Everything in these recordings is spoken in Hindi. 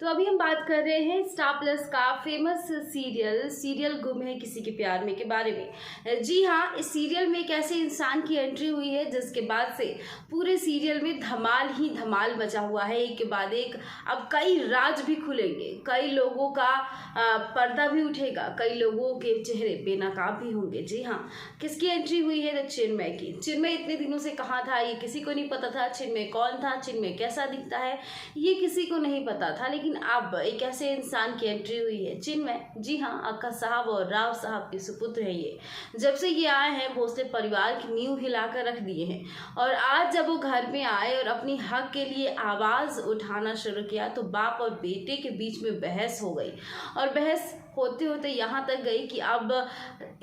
तो अभी हम बात कर रहे हैं स्टार प्लस का फेमस सीरियल गुम है किसी के प्यार में के बारे में। जी हाँ, इस सीरियल में एक ऐसे इंसान की एंट्री हुई है जिसके बाद से पूरे सीरियल में धमाल ही धमाल मचा हुआ है। एक के बाद एक अब कई राज भी खुलेंगे, कई लोगों का पर्दा भी उठेगा, कई लोगों के चेहरे बेनकाब भी होंगे। जी हाँ, किसकी एंट्री हुई है? तो चिन्मय की। चिन्मय इतने दिनों से कहाँ था ये किसी को नहीं पता था। चिन्मय कौन था, चिन्मय कैसा दिखता है, ये किसी को नहीं पता था। लेकिन अब एक ऐसे इंसान की एंट्री हुई है, चिन्मय। जी हाँ, अक्का साहब और राव साहब के सुपुत्र हैं ये। जब से ये आए हैं भोसले परिवार की नींव हिलाकर रख दिए हैं। और आज जब वो घर में आए और अपनी हक के लिए आवाज उठाना शुरू किया तो बाप और बेटे के बीच में बहस हो गई। और बहस होते होते यहाँ तक गई कि अब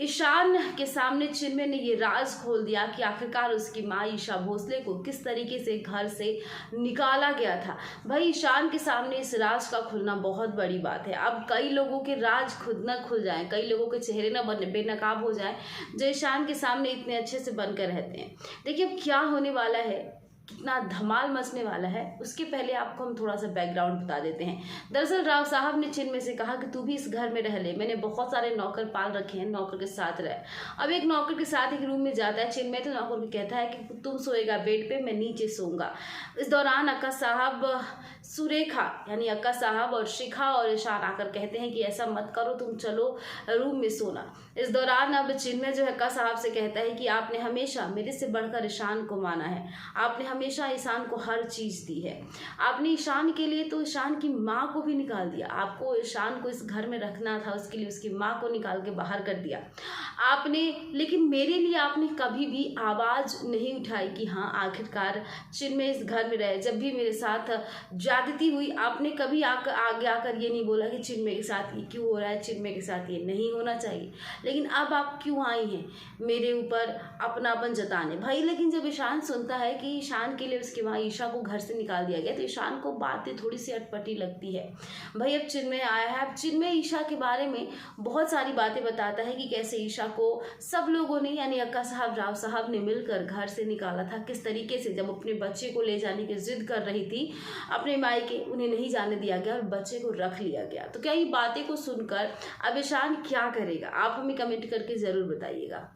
ईशान के सामने चिन्मय ने ये राज खोल दिया कि आखिरकार उसकी माँ ईशा भोसले को किस तरीके से घर से निकाला गया था। भाई, ईशान के सामने इस राज का खुलना बहुत बड़ी बात है। अब कई लोगों के राज खुद न खुल जाएं, कई लोगों के चेहरे न बने बेनकाब हो जाएं जो ईशान के सामने इतने अच्छे से बनकर रहते हैं। देखिए अब क्या होने वाला है, कितना धमाल मचने वाला है। उसके पहले आपको हम थोड़ा सा बैकग्राउंड बता देते हैं। दरअसल राव साहब ने चिन्मय से कहा कि तू भी इस घर में रह ले, मैंने बहुत सारे नौकर पाल रखे हैं, नौकर के साथ रह। अब एक नौकर के साथ एक रूम में जाता है चिन्मय, तो नौकर को कहता है कि तुम सोएगा बेड पे, मैं नीचे सोऊंगा। इस दौरान अक्का साहब सुरेखा यानी अक्का साहब और शिखा और ईशान आकर कहते हैं कि ऐसा मत करो, तुम चलो रूम में सोना। इस दौरान अब चिन्मय जो है अक्का साहब से कहता है कि आपने हमेशा मेरे से बढ़कर ईशान को माना है, आपने हमेशा ईशान को हर चीज़ दी है। आपने ईशान के लिए तो ईशान की माँ को भी निकाल दिया। आपको ईशान को इस घर में रखना था, उसके लिए उसकी माँ को निकाल के बाहर कर दिया आपने। लेकिन मेरे लिए आपने कभी भी आवाज़ नहीं उठाई कि हाँ आखिरकार चिन्मय इस घर में रहे। जब भी मेरे साथ ज्यादती हुई आपने कभी आगे आकर ये नहीं बोला कि चिन्मय के साथ ये क्यों हो रहा है, चिन्मय के साथ ये नहीं होना चाहिए। लेकिन अब आप क्यों आई हैं मेरे ऊपर अपनापन जताने? भाई, लेकिन जब ईशान सुनता है कि ईशान के लिए उसकी माँ ईशा को घर से निकाल दिया गया तो ईशान को बातें थोड़ी सी अटपटी लगती है। भाई, अब चिन्मय आया है, अब चिन्मय ईशा के बारे में बहुत सारी बातें बताता है कि कैसे ईशा को सब लोगों ने यानी अक्का साहब राव साहब ने मिलकर घर से निकाला था। किस तरीके से जब अपने बच्चे को ले जाने की जिद कर रही थी अपने मायके, उन्हें नहीं जाने दिया गया और बच्चे को रख लिया गया। तो क्या ये बातें को सुनकर अब ईशान क्या करेगा? आप हमें कमेंट करके जरूर बताइएगा।